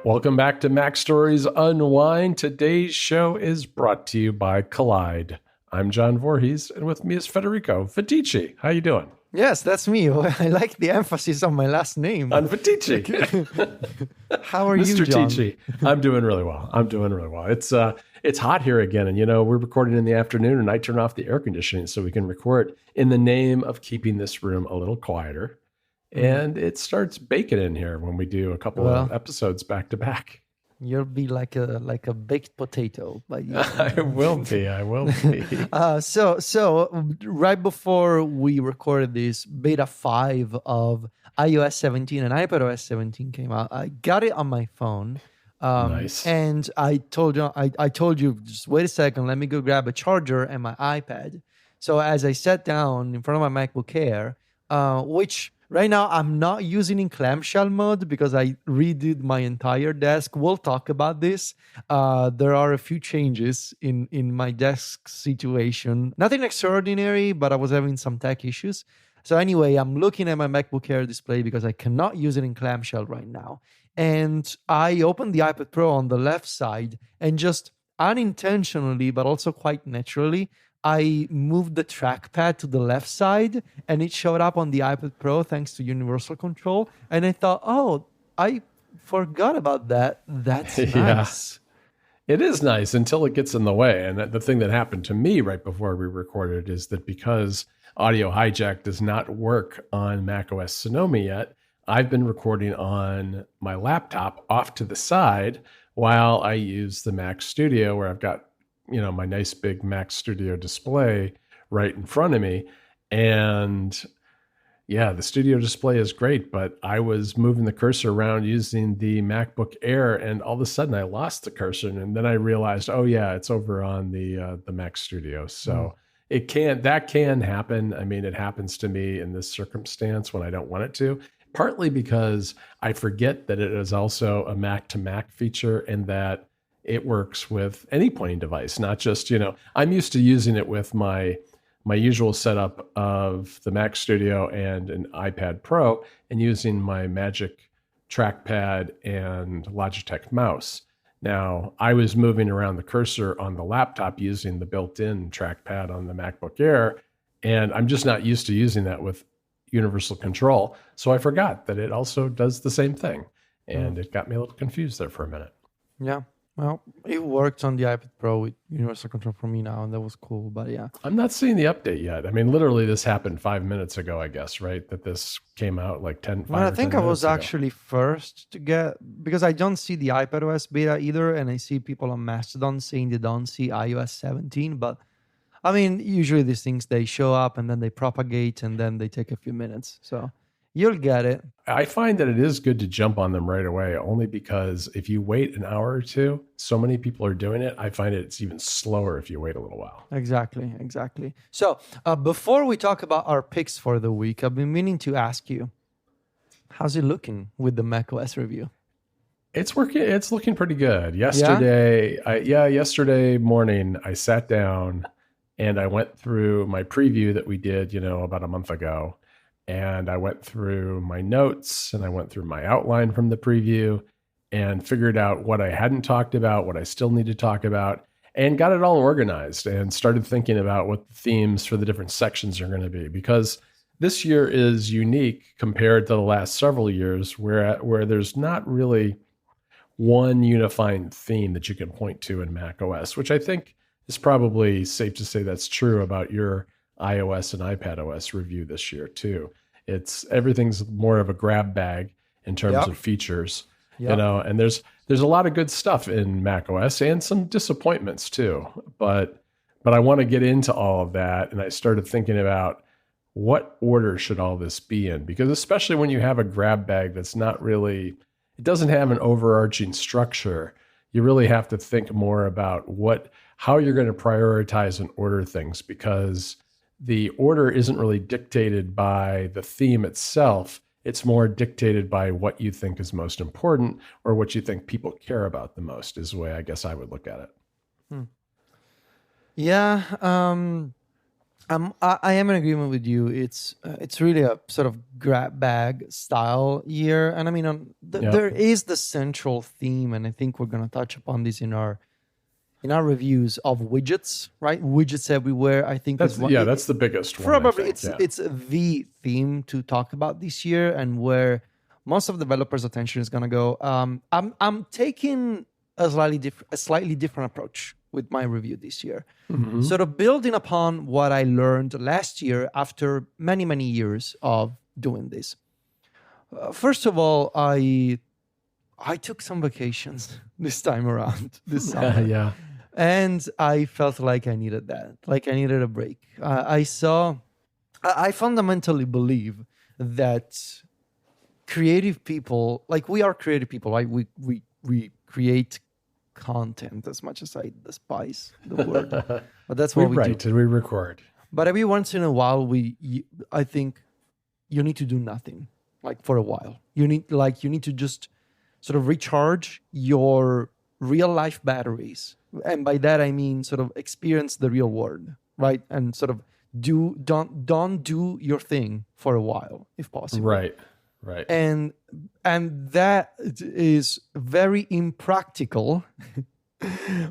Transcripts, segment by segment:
Welcome back to Mac Stories Unwind. Today's show is brought to you by Collide. I'm John Voorhees, and with me is Federico Fetici. How you doing? Yes, that's me. I like the emphasis on my last name. On Fetici. How are you, Mr. John? Ticci. I'm doing really well. It's hot here again, and we're recording in the afternoon, and I turn off the air conditioning so we can record in the name of keeping this room a little quieter. And it starts baking in here when we do a couple of episodes back to back. You'll be like a baked potato. I will be. So right before we recorded this, beta 5 of iOS 17 and iPadOS 17 came out. I got it on my phone. Nice. And I told you, just wait a second, let me go grab a charger and my iPad. So as I sat down in front of my MacBook Air, which right now I'm not using in clamshell mode because I redid my entire desk. We'll talk about this. There are a few changes in my desk situation. Nothing extraordinary, but I was having some tech issues. So anyway, I'm looking at my MacBook Air display because I cannot use it in clamshell right now. And I opened the iPad Pro on the left side and just unintentionally, but also quite naturally, I moved the trackpad to the left side and it showed up on the iPad Pro thanks to universal control. And I thought, oh, I forgot about that. That's nice. It is nice until it gets in the way. And the thing that happened to me right before we recorded is that because Audio Hijack does not work on macOS Sonoma yet, I've been recording on my laptop off to the side while I use the Mac Studio where I've got my nice big Mac Studio display right in front of me. And the Studio display is great, but I was moving the cursor around using the MacBook Air and all of a sudden I lost the cursor. And then I realized, it's over on the Mac Studio. So that can happen. I mean, it happens to me in this circumstance when I don't want it to, partly because I forget that it is also a Mac to Mac feature and that it works with any pointing device, not just, I'm used to using it with my usual setup of the Mac Studio and an iPad Pro and using my Magic trackpad and Logitech mouse. Now, I was moving around the cursor on the laptop using the built-in trackpad on the MacBook Air, and I'm just not used to using that with universal control. So I forgot that it also does the same thing, and it got me a little confused there for a minute. Yeah. Well, it works on the iPad Pro with universal control for me now, and that was cool. But yeah, I'm not seeing the update yet. I mean, literally, this happened 5 minutes ago, I guess, right? That this came out like 10. Well, I think I was actually first to get, because I don't see the iPadOS beta either, and I see people on Mastodon saying they don't see iOS 17. But I mean, usually these things, they show up and then they propagate and then they take a few minutes. So you'll get it. I find that it is good to jump on them right away, only because if you wait an hour or two, so many people are doing it. I find it's even slower if you wait a little while. Exactly. So before we talk about our picks for the week, I've been meaning to ask you, how's it looking with the macOS review? It's working. It's looking pretty good. Yesterday morning, I sat down and I went through my preview that we did, about a month ago. And I went through my notes and I went through my outline from the preview and figured out what I hadn't talked about, what I still need to talk about, and got it all organized and started thinking about what the themes for the different sections are going to be. Because this year is unique compared to the last several years where there's not really one unifying theme that you can point to in macOS, which I think is probably safe to say that's true about your iOS and iPadOS review this year too. Everything's more of a grab bag in terms of features, and there's a lot of good stuff in macOS and some disappointments too. But I want to get into all of that, and I started thinking about what order should all this be in, because especially when you have a grab bag that's not really, it doesn't have an overarching structure. You really have to think more about how you're going to prioritize and order things, because the order isn't really dictated by the theme itself. It's more dictated by what you think is most important or what you think people care about the most, is the way I guess I would look at it. Yeah. I am in agreement with you. It's really a sort of grab bag style year, and I mean, Yeah. there is the central theme, and I think we're going to touch upon this in our reviews of widgets, right? Widgets everywhere. I think That's is what that's the biggest one, I probably think. Yeah. it's the theme to talk about this year, and where most of developers' attention is going to go. I'm taking a slightly different approach with my review this year, sort of building upon what I learned last year after many years of doing this. First of all, I took some vacations this time around this summer. Yeah. And I felt like I needed that, like I needed a break. I fundamentally believe that creative people, like we are creative people, right? We create content, as much as I despise the word, but that's We what we write do. and we record. But every once in a while, I think you need to do nothing, like for a while. You need to just sort of recharge your real life batteries, and by that I mean sort of experience the real world, right? And sort of don't do your thing for a while, if possible. Right. And that is very impractical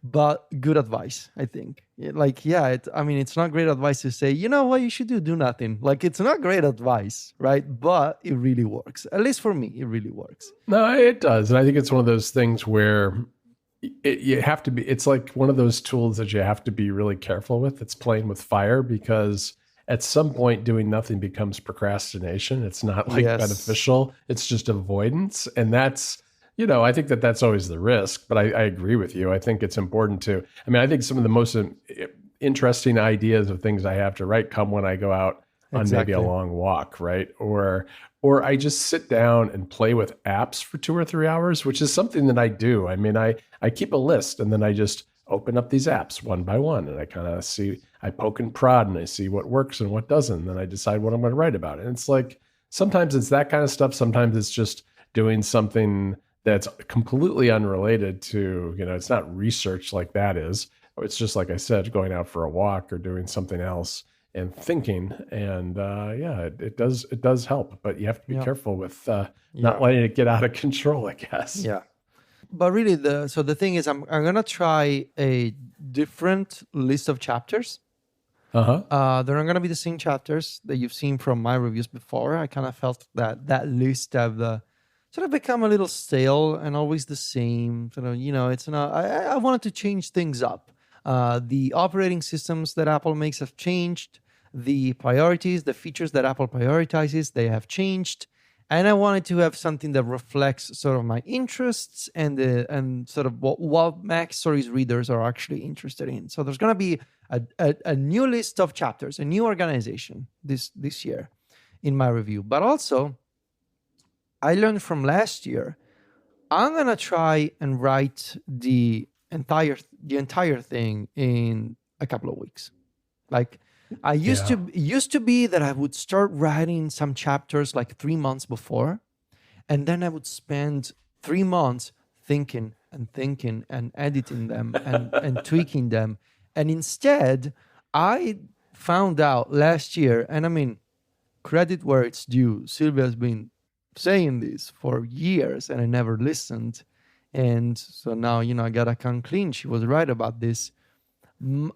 but good advice, I think. Like, yeah, I mean, it's not great advice to say, you know what you should do nothing. Like, it's not great advice, right? But it really works. At least for me, it really works. No, it does. And I think it's one of those things where you have to be, it's like one of those tools that you have to be really careful with. It's playing with fire, because at some point doing nothing becomes procrastination. It's not like beneficial. It's just avoidance. And that's, I think that's always the risk, but I agree with you. I think it's important to, I think some of the most interesting ideas of things I have to write come when I go out on maybe a long walk, right? Or I just sit down and play with apps for 2 or 3 hours, which is something that I do. I keep a list, and then I just open up these apps one by one, and I kind of see, I poke and prod, and I see what works and what doesn't. And then I decide what I'm going to write about. And it's like, sometimes it's that kind of stuff. Sometimes it's just doing something that's completely unrelated to, it's not research like that is. It's just, like I said, going out for a walk or doing something else and thinking. And it does help, but you have to be careful with not letting it get out of control, I guess. Yeah. But really, the thing is, I'm going to try a different list of chapters. They're not going to be the same chapters that you've seen from my reviews before. I kind of felt that list of the sort of become a little stale and always the same. Sort of, it's not. I wanted to change things up. The operating systems that Apple makes have changed. The priorities, the features that Apple prioritizes, they have changed. And I wanted to have something that reflects sort of my interests and sort of what Mac Stories readers are actually interested in. So there's going to be a new list of chapters, a new organization this year in my review. But also, I learned from last year, I'm going to try and write the entire thing in a couple of weeks. Like, I used to be that I would start writing some chapters like 3 months before, and then I would spend 3 months thinking and editing them and tweaking them. And instead, I found out last year, and credit where it's due. Sylvia's been saying this for years, and I never listened. And so now, I gotta come clean. She was right about this.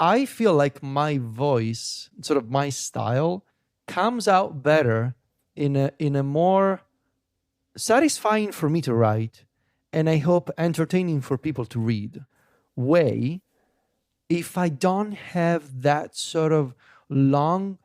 I feel like my voice, sort of my style, comes out better in a more satisfying for me to write, and I hope entertaining for people to read way, if I don't have that sort of long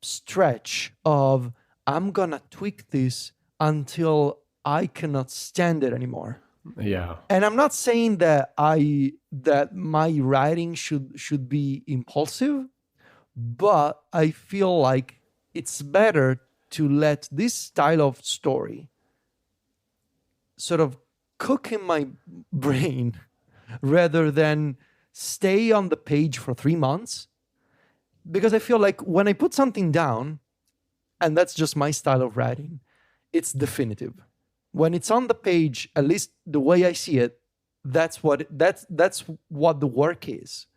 stretch of I'm gonna tweak this until I cannot stand it anymore. Yeah. And I'm not saying that my writing should be impulsive, but I feel like it's better to let this style of story sort of cook in my brain rather than stay on the page for 3 months. Because I feel like when I put something down, and that's just my style of writing, it's definitive. When it's on the page, at least the way I see it, that's what the work is.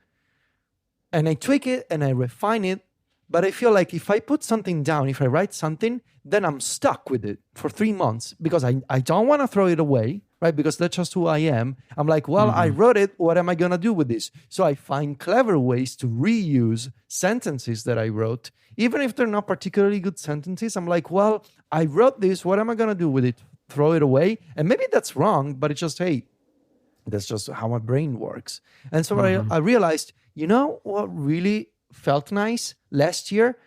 And I tweak it and I refine it, But I feel like if I put something down, if I write something, then I'm stuck with it for 3 months because I don't want to throw it away, right? Because that's just who I am. I'm like, well, I wrote it. What am I going to do with this? So I find clever ways to reuse sentences that I wrote. Even if they're not particularly good sentences, I'm like, well, I wrote this. What am I going to do with it? Throw it away? And maybe that's wrong, but it's just, hey, that's just how my brain works. And so I realized, you know what really felt nice last year?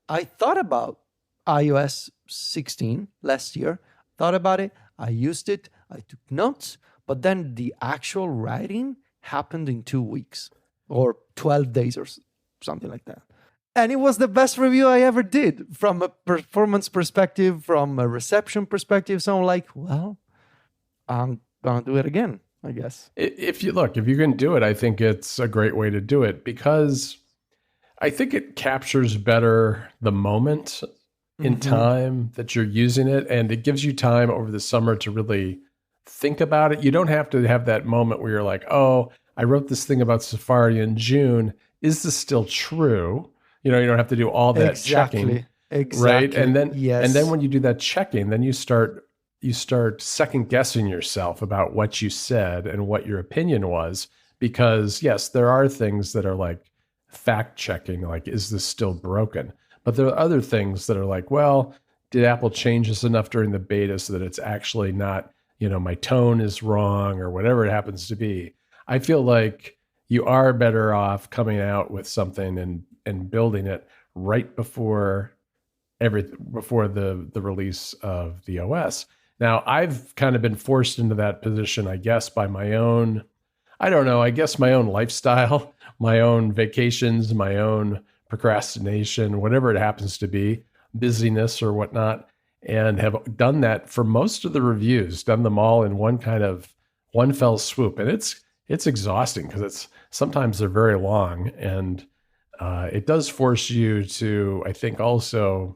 I thought about iOS 16 last year, thought about it, I used it, I took notes, but then the actual writing happened in 2 weeks or 12 days or something like that. And it was the best review I ever did from a performance perspective, from a reception perspective. So I'm like, well, I'm going to do it again, I guess. If you can do it, I think it's a great way to do it because I think it captures better the moment in time that you're using it. And it gives you time over the summer to really think about it. You don't have to have that moment where you're like, oh, I wrote this thing about Safari in June. Is this still true? You don't have to do all that checking. Right. And then when you do that checking, then you start second guessing yourself about what you said and what your opinion was. Because yes, there are things that are like fact checking, like, is this still broken? But there are other things that are like, well, did Apple change this enough during the beta so that it's actually not, my tone is wrong or whatever it happens to be. I feel like you are better off coming out with something and building it right before the release of the OS. Now, I've kind of been forced into that position, I guess, by my own, my own lifestyle, my own vacations, my own procrastination, whatever it happens to be, busyness or whatnot, and have done that for most of the reviews, done them all in one fell swoop. And it's exhausting because sometimes they're very long, and it does force you to, I think, also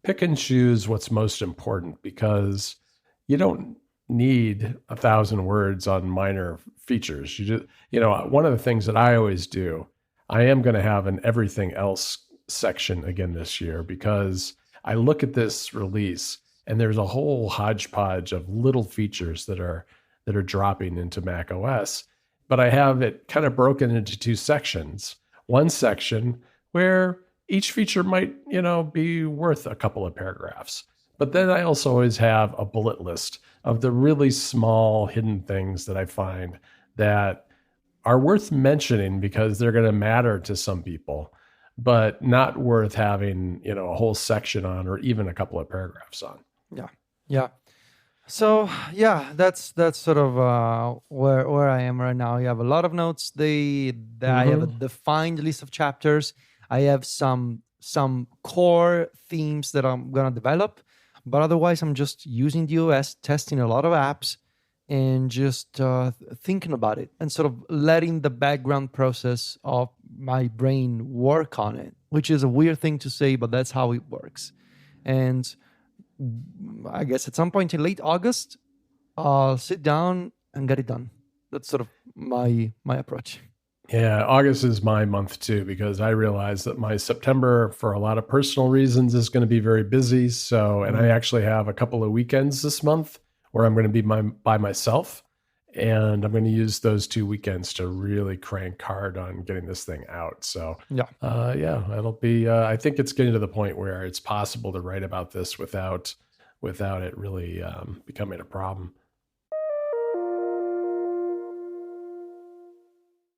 pick and choose what's most important, because you don't need 1,000 words on minor features. One of the things that I always do, I am going to have an everything else section again this year, because I look at this release and there's a whole hodgepodge of little features that are dropping into Mac OS, but I have it kind of broken into 2 sections. One section where each feature might, be worth a couple of paragraphs. But then I also always have a bullet list of the really small hidden things that I find that are worth mentioning because they're going to matter to some people, but not worth having, a whole section on or even a couple of paragraphs on. Yeah. So yeah, that's sort of where I am right now. You have a lot of notes. I have a defined list of chapters. I have some core themes that I'm gonna develop, but otherwise I'm just using the OS, testing a lot of apps, and just thinking about it and sort of letting the background process of my brain work on it, which is a weird thing to say, but that's how it works. And I guess at some point in late August, I'll sit down and get it done. That's sort of my approach. Yeah, August is my month too, because I realize that my September, for a lot of personal reasons, is going to be very busy. So, and I actually have a couple of weekends this month where I'm going to be by myself, and I'm going to use those 2 weekends to really crank hard on getting this thing out. So, it'll be. I think it's getting to the point where it's possible to write about this without it really becoming a problem.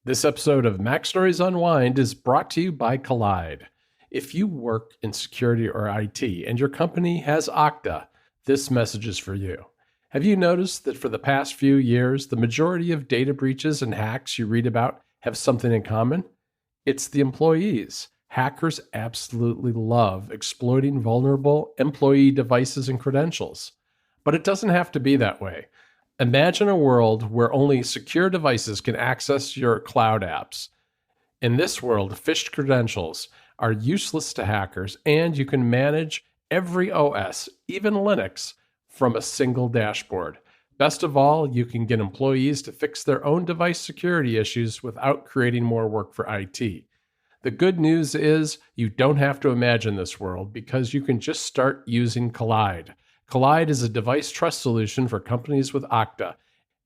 This episode of Mac Stories Unwind is brought to you by Collide. If you work in security or IT and your company has Okta, this message is for you. Have you noticed that for the past few years, the majority of data breaches and hacks you read about have something in common? It's the employees. Hackers absolutely love exploiting vulnerable employee devices and credentials. But it doesn't have to be that way. Imagine a world where only secure devices can access your cloud apps. In this world, phished credentials are useless to hackers, and you can manage every OS, even Linux, from a single dashboard. Best of all, you can get employees to fix their own device security issues without creating more work for IT. The good news is you don't have to imagine this world because you can just start using Collide. Collide is a device trust solution for companies with Okta,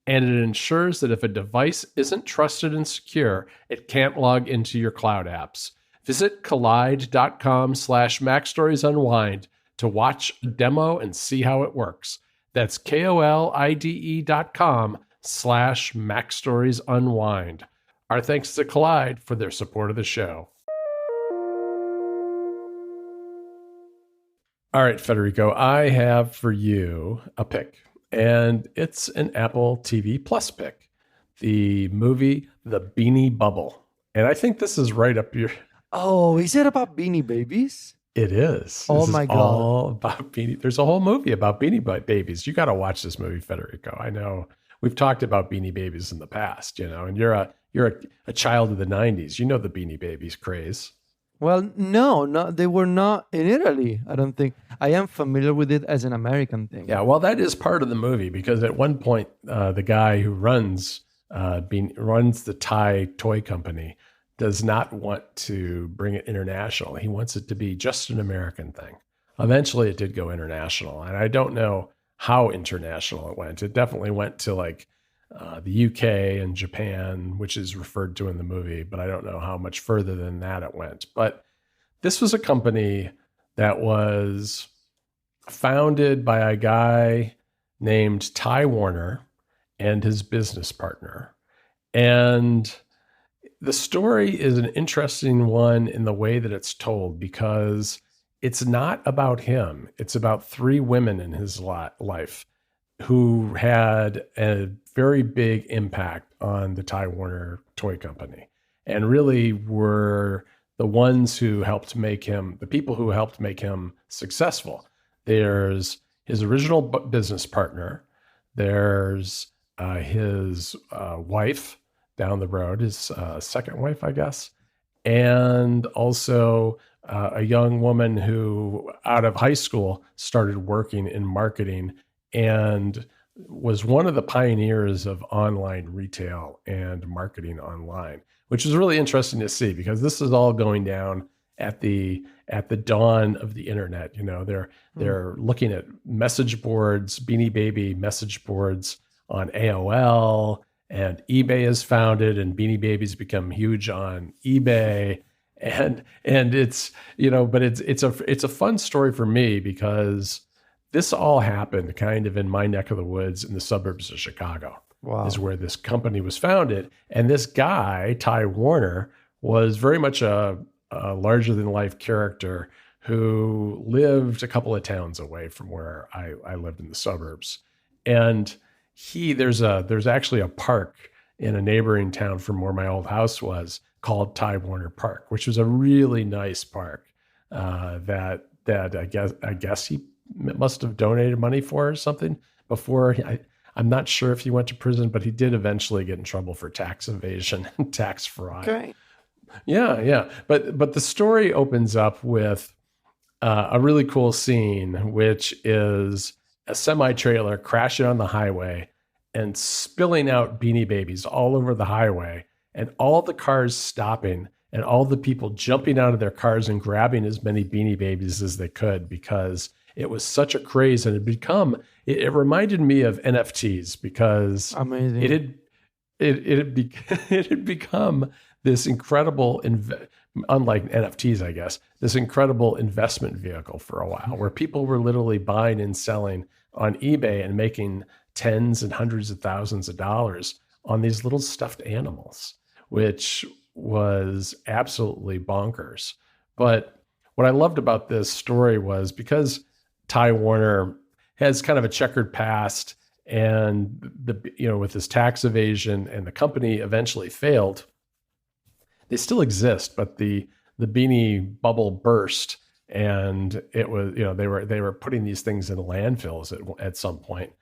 and it ensures that if a device isn't trusted and secure, it can't log into your cloud apps. Visit collide.com/MacStoriesUnwind to watch a demo and see how it works. That's KOLIDE.com/MacStoriesUnwind. Our thanks to Collide for their support of the show. All right, Federico, I have for you a pick, and it's an Apple TV Plus pick, the movie The Beanie Bubble. And I think this is right up your... Oh, is it about Beanie Babies? It is. Oh This my is God. all about Beanie. There's a whole movie about Beanie Babies. You got to watch this movie, Federico. I know we've talked about Beanie Babies in the past, and you're a child of the 90s. You know the Beanie Babies craze. Well, no, they were not in Italy, I don't think. I am familiar with it as an American thing. Yeah, well, that is part of the movie because at one point, the guy who runs the Thai toy company does not want to bring it international. He wants it to be just an American thing. Eventually, it did go international, and I don't know how international it went. It definitely went to like the UK and Japan, which is referred to in the movie, but I don't know how much further than that it went. But this was a company that was founded by a guy named Ty Warner and his business partner. And the story is an interesting one in the way that it's told because it's not about him. It's about three women in his life who had a very big impact on the Ty Warner Toy Company and really were the ones who helped make him, the people who helped make him successful. There's his original business partner. There's his wife down the road, his second wife, I guess. And also a young woman who out of high school started working in marketing and was one of the pioneers of online retail and marketing online, which is really interesting to see because this is all going down at the dawn of the internet. They're looking at message boards, Beanie Baby message boards on AOL, and eBay is founded, and Beanie Babies become huge on eBay. And it's, but it's a fun story for me because this all happened kind of in my neck of the woods in the suburbs of Chicago. Wow. Is where this company was founded. And this guy, Ty Warner, was very much a larger than life character who lived a couple of towns away from where I lived in the suburbs. And there's actually a park in a neighboring town from where my old house was called Ty Warner Park, which was a really nice park that I guess he must have donated money for or something before. I'm not sure if he went to prison, but he did eventually get in trouble for tax evasion and tax fraud. Okay. Yeah. But the story opens up with a really cool scene, which is a semi-trailer crashing on the highway and spilling out Beanie Babies all over the highway, and all the cars stopping and all the people jumping out of their cars and grabbing as many Beanie Babies as they could because it was such a craze, and it reminded me of NFTs because amazing. It had become this incredible, unlike NFTs, I guess, this incredible investment vehicle for a while, where people were literally buying and selling on eBay and making tens and hundreds of thousands of dollars on these little stuffed animals, which was absolutely bonkers. But what I loved about this story was because Ty Warner has kind of a checkered past, and with his tax evasion, and the company eventually failed. They still exist, but the Beanie bubble burst, and it was they were putting these things in landfills at some point.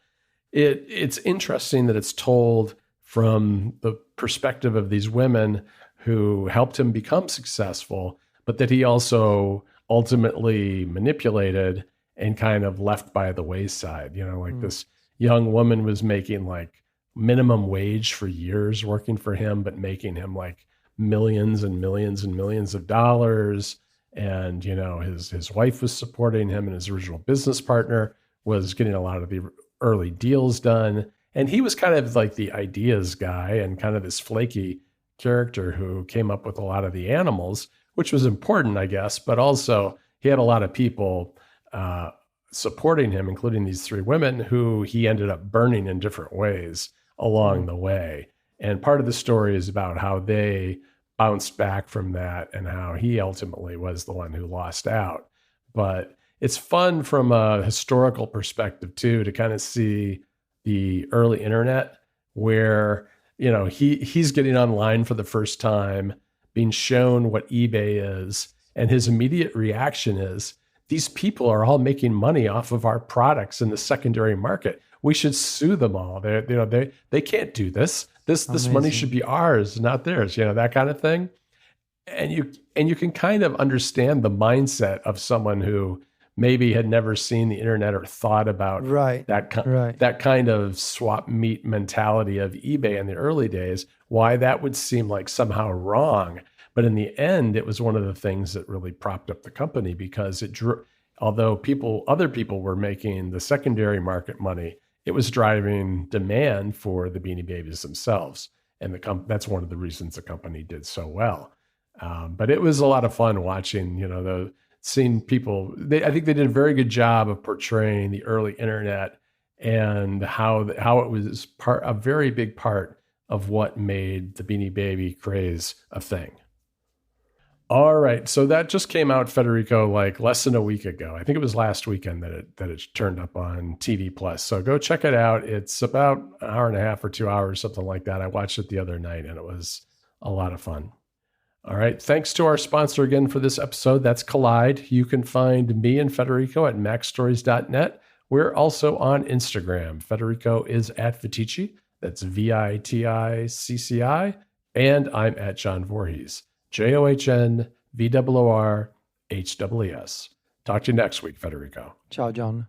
It's interesting that it's told from the perspective of these women who helped him become successful, but that he also ultimately manipulated and kind of left by the wayside. This young woman was making like minimum wage for years working for him, but making him like millions and millions and millions of dollars. And, his wife was supporting him, and his original business partner was getting a lot of the early deals done. And he was kind of like the ideas guy and kind of this flaky character who came up with a lot of the animals, which was important, I guess. But also, he had a lot of people supporting him, including these three women who he ended up burning in different ways along the way. And part of the story is about how they bounced back from that and how he ultimately was the one who lost out. But it's fun from a historical perspective too, to kind of see the early internet where, he's getting online for the first time, being shown what eBay is. And his immediate reaction is, these people are all making money off of our products in the secondary market. We should sue them all. They can't do this. This money should be ours, not theirs. That kind of thing. And you can kind of understand the mindset of someone who maybe had never seen the internet or thought about that kind of swap meet mentality of eBay in the early days. Why that would seem like somehow wrong. But in the end, it was one of the things that really propped up the company, because it drew, although other people were making the secondary market money, it was driving demand for the Beanie Babies themselves. And that's one of the reasons the company did so well. But it was a lot of fun watching, seeing people. I think they did a very good job of portraying the early internet and how it was a very big part of what made the Beanie Baby craze a thing. All right, so that just came out, Federico, like less than a week ago. I think it was last weekend that it turned up on TV Plus. So go check it out. It's about an hour and a half or 2 hours, something like that. I watched it the other night, and it was a lot of fun. All right, thanks to our sponsor again for this episode. That's Collide. You can find me and Federico at macstories.net. We're also on Instagram. Federico is at Viticci. That's VITICCI. And I'm at John Voorhees. JOHNVOORHWS. Talk to you next week, Federico. Ciao, John.